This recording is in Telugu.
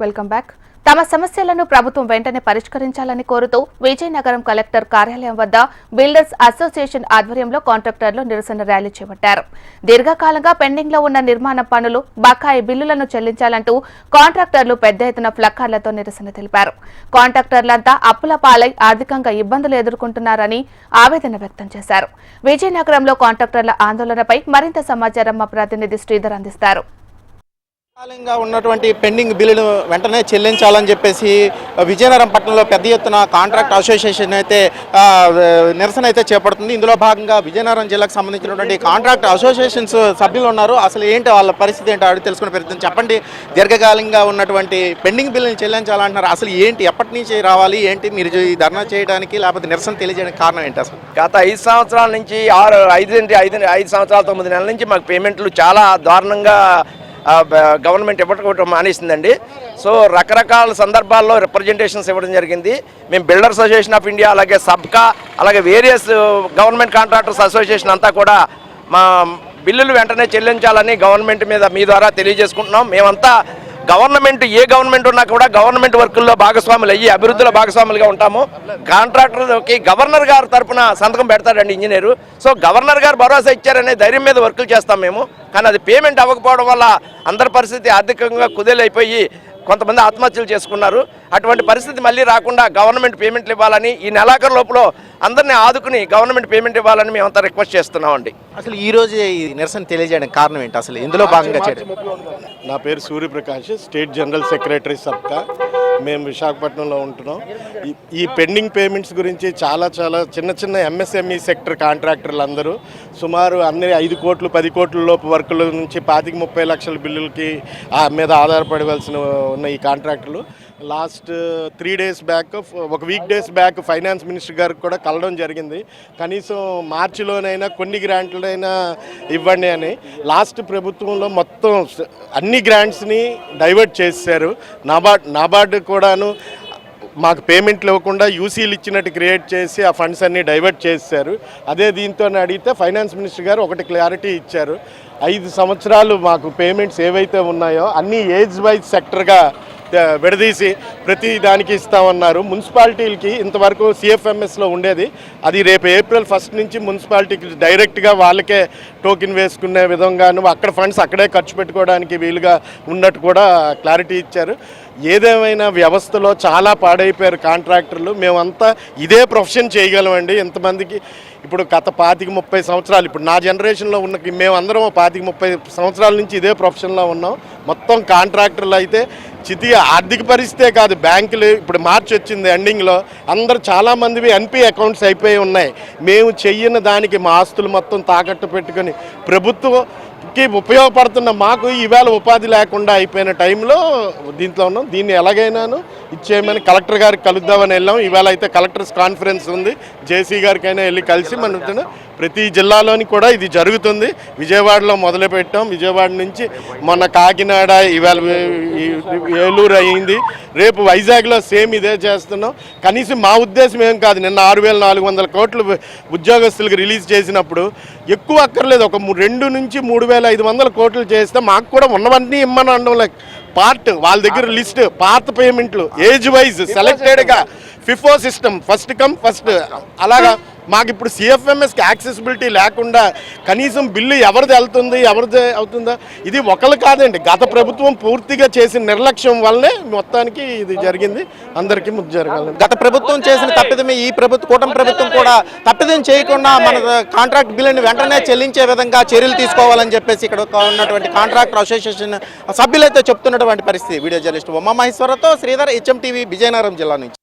Welcome back. తమ సమస్యలను ప్రభుత్వం వెంటనే పరిష్కరించాలని కోరుతూ విజయనగరం కలెక్టర్ కార్యాలయం వద్ద బిల్డర్స్ అసోసియేషన్ ఆధ్వర్యంలో కాంట్రాక్టర్లు నిరసన ర్యాలీ చేపట్టారు. దీర్ఘకాలంగా పెండింగ్ లో ఉన్న నిర్మాణ పనులు, బకాయి బిల్లులను చెల్లించాలంటూ కాంట్రాక్టర్లు పెద్ద ఎత్తున ప్లకార్డులతో నిరసన తెలిపారు. కాంట్రాక్టర్లంతా అప్పుల పాలై ఆర్థికంగా ఇబ్బందులు ఎదుర్కొంటున్నారని ఆవేదన వ్యక్తం చేశారు. విజయనగరంలో కాంట్రాక్టర్ల ఆందోళనపై మరింత సమాచారం మా ప్రతినిధి శ్రీధర్ అందిస్తారు. కాలంగా ఉన్నటువంటి పెండింగ్ బిల్లును వెంటనే చెల్లించాలని చెప్పేసి విజయనగరం పట్టణంలో పెద్ద ఎత్తున కాంట్రాక్ట్ అసోసియేషన్ అయితే నిరసన అయితే చేపడుతుంది. ఇందులో భాగంగా విజయనగరం జిల్లాకు సంబంధించినటువంటి కాంట్రాక్ట్ అసోసియేషన్స్ సభ్యులు ఉన్నారు. అసలు ఏంటి వాళ్ళ పరిస్థితి ఏంటో అడిగి తెలుసుకునే ప్రయత్నం చెప్పండి. దీర్ఘకాలంగా ఉన్నటువంటి పెండింగ్ బిల్లుని చెల్లించాలంటున్నారు. అసలు ఏంటి, ఎప్పటి నుంచి రావాలి, ఏంటి మీరు ఈ ధర్నా చేయడానికి లేకపోతే నిరసన తెలియజేయడానికి కారణం ఏంటి? అసలు గత 5 సంవత్సరాల నుంచి 5 సంవత్సరాల 9 నెలల నుంచి మాకు పేమెంట్లు చాలా దారుణంగా గవర్నమెంట్ ఇవ్వడం మానేసిందండి. సో రకరకాల సందర్భాల్లో రిప్రజెంటేషన్స్ ఇవ్వడం జరిగింది. మేము బిల్డర్స్ అసోసియేషన్ ఆఫ్ ఇండియా, అలాగే సబ్కా, అలాగే వేరియస్ గవర్నమెంట్ కాంట్రాక్టర్స్ అసోసియేషన్ అంతా కూడా మా బిల్లులు వెంటనే చెల్లించాలని గవర్నమెంట్ మీద మీ ద్వారా తెలియజేసుకుంటున్నాం. మేమంతా గవర్నమెంట్ ఏ గవర్నమెంట్ ఉన్నా కూడా గవర్నమెంట్ వర్కుల్లో భాగస్వాములు అయ్యి అభివృద్ధిలో భాగస్వాములుగా ఉంటాము. కాంట్రాక్టర్కి గవర్నర్ గారు తరఫున సంతకం పెడతాడండి ఇంజనీరు. సో గవర్నర్ గారు భరోసా ఇచ్చారనే ధైర్యం మీద వర్కులు చేస్తాం మేము. కానీ అది పేమెంట్ అవ్వకపోవడం వల్ల అందరి పరిస్థితి ఆర్థికంగా కుదేలైపోయి కొంతమంది ఆత్మహత్యలు చేసుకున్నారు. అటువంటి పరిస్థితి మళ్ళీ రాకుండా గవర్నమెంట్ పేమెంట్లు ఇవ్వాలని, ఈ నెలాఖరు లోపల అందరినీ ఆదుకుని గవర్నమెంట్ పేమెంట్ ఇవ్వాలని మేమంతా రిక్వెస్ట్ చేస్తున్నామండి. అసలు ఈ రోజు ఈ నిరసన తెలియజేయడానికి కారణం ఏంటి? అసలు ఇందులో భాగంగా నా పేరు సూర్యప్రకాష్, స్టేట్ జనరల్ సెక్రటరీ సబ్కా. మేము విశాఖపట్నంలో ఉంటున్నాం. ఈ పెండింగ్ పేమెంట్స్ గురించి చాలా చిన్న ఎంఎస్ఎంఈ సెక్టర్ కాంట్రాక్టర్లు అందరూ సుమారు అన్ని 5 కోట్లు 10 కోట్ల లోపు వర్కుల నుంచి 25-30 లక్షల బిల్లులకి మీద ఆధారపడవలసిన ఉన్న ఈ కాంట్రాక్టర్లు లాస్ట్ 3 days బ్యాక్, ఒక week days back finance minister గారికి కూడా కలవడం జరిగింది. కనీసం మార్చిలోనైనా కొన్ని గ్రాంట్లైనా ఇవ్వండి అని. లాస్ట్ ప్రభుత్వంలో మొత్తం అన్ని గ్రాంట్స్ని డైవర్ట్ చేశారు. నాబార్డు కూడాను మాకు పేమెంట్లు ఇవ్వకుండా యూసీలు ఇచ్చినట్టు క్రియేట్ చేసి ఆ ఫండ్స్ అన్నీ డైవర్ట్ చేశారు. అదే దీంతో అడిగితే ఫైనాన్స్ మినిస్టర్ గారు ఒకటి క్లారిటీ ఇచ్చారు. 5 సంవత్సరాలు మాకు పేమెంట్స్ ఏవైతే ఉన్నాయో అన్నీ ఏజ్ వైజ్ సెక్టర్గా విడదీసి ప్రతి దానికి ఇస్తామన్నారు. మున్సిపాలిటీలకి ఇంతవరకు సిఎఫ్ఎంఎస్లో ఉండేది, అది రేపు April 1 నుంచి మున్సిపాలిటీకి డైరెక్ట్గా వాళ్ళకే టోకెన్ వేసుకునే విధంగాను అక్కడ ఫండ్స్ అక్కడే ఖర్చు పెట్టుకోవడానికి వీలుగా ఉన్నట్టు కూడా క్లారిటీ ఇచ్చారు. ఏదేమైనా వ్యవస్థలో చాలా పాడైపోయారు కాంట్రాక్టర్లు. మేమంతా ఇదే ప్రొఫెషన్ చేయగలమండి. ఎంతమందికి ఇప్పుడు గత 25-30 సంవత్సరాలు, ఇప్పుడు నా జనరేషన్లో ఉన్న మేమందరం 25-30 సంవత్సరాల నుంచి ఇదే ప్రొఫెషన్లో ఉన్నాం. మొత్తం కాంట్రాక్టర్లు అయితే ఆర్థిక పరిస్థితే కాదు, బ్యాంకులు ఇప్పుడు మార్చి వచ్చింది ఎండింగ్లో అందరూ చాలామందివి ఎన్పి అకౌంట్స్ అయిపోయి ఉన్నాయి. మేము చెయ్యని దానికి మా ఆస్తులు మొత్తం తాకట్టు పెట్టుకొని ప్రభుత్వంకి ఉపయోగపడుతున్న మాకు ఈవేళ ఉపాధి లేకుండా అయిపోయిన టైంలో దీంట్లో ఉన్నాం. దీన్ని ఎలాగైనాను ఇచ్చేయమని కలెక్టర్ గారికి కలుద్దామని వెళ్ళాం. ఈవేళ అయితే కలెక్టర్స్ కాన్ఫరెన్స్ ఉంది, జేసీ గారికైనా వెళ్ళి కలిసి మన ప్రతి జిల్లాలోని కూడా ఇది జరుగుతుంది. విజయవాడలో మొదలుపెట్టాం, విజయవాడ నుంచి మొన్న కాకినాడ, ఈవేళ ఏలూరు అయింది, రేపు వైజాగ్లో సేమ్ ఇదే చేస్తున్నాం. కనీసం మా ఉద్దేశం ఏం కాదు, నిన్న 6,400 కోట్లు ఉద్యోగస్తులకు రిలీజ్ చేసినప్పుడు ఎక్కువ అక్కర్లేదు, ఒక 2 నుంచి 3,500 కోట్లు చేస్తే మాకు కూడా ఉన్నవన్నీ ఇమ్మని అనడం లైక్ పార్ట్ వాళ్ళ దగ్గర లిస్ట్ పాత పేమెంట్లు ఏజ్ వైజ్ సెలెక్టెడ్గా FIFO system first come first అలాగా మాకు ఇప్పుడు సిఎఫ్ఎంఎస్కి యాక్సెసిబిలిటీ లేకుండా కనీసం బిల్లు ఎవరిది వెళ్తుంది ఎవరిది అవుతుందా, ఇది ఒకళ్ళు కాదండి, గత ప్రభుత్వం పూర్తిగా చేసిన నిర్లక్ష్యం వల్లనే మొత్తానికి ఇది జరిగింది. అందరికీ ముద్దు జరగాలి. గత ప్రభుత్వం చేసిన తప్పిదమే ఈ కూటమి ప్రభుత్వం కూడా తప్పిదం చేయకుండా మన కాంట్రాక్ట్ బిల్లుని వెంటనే చెల్లించే విధంగా చర్యలు తీసుకోవాలని చెప్పేసి ఇక్కడ ఉన్నటువంటి కాంట్రాక్టర్ అసోసియేషన్ సభ్యులైతే చెప్తున్నటువంటి పరిస్థితి. వీడియో జర్నలిస్ట్ ఉమా మహేశ్వరతో శ్రీధర్, HM TV, విజయనగరం జిల్లా నుంచి.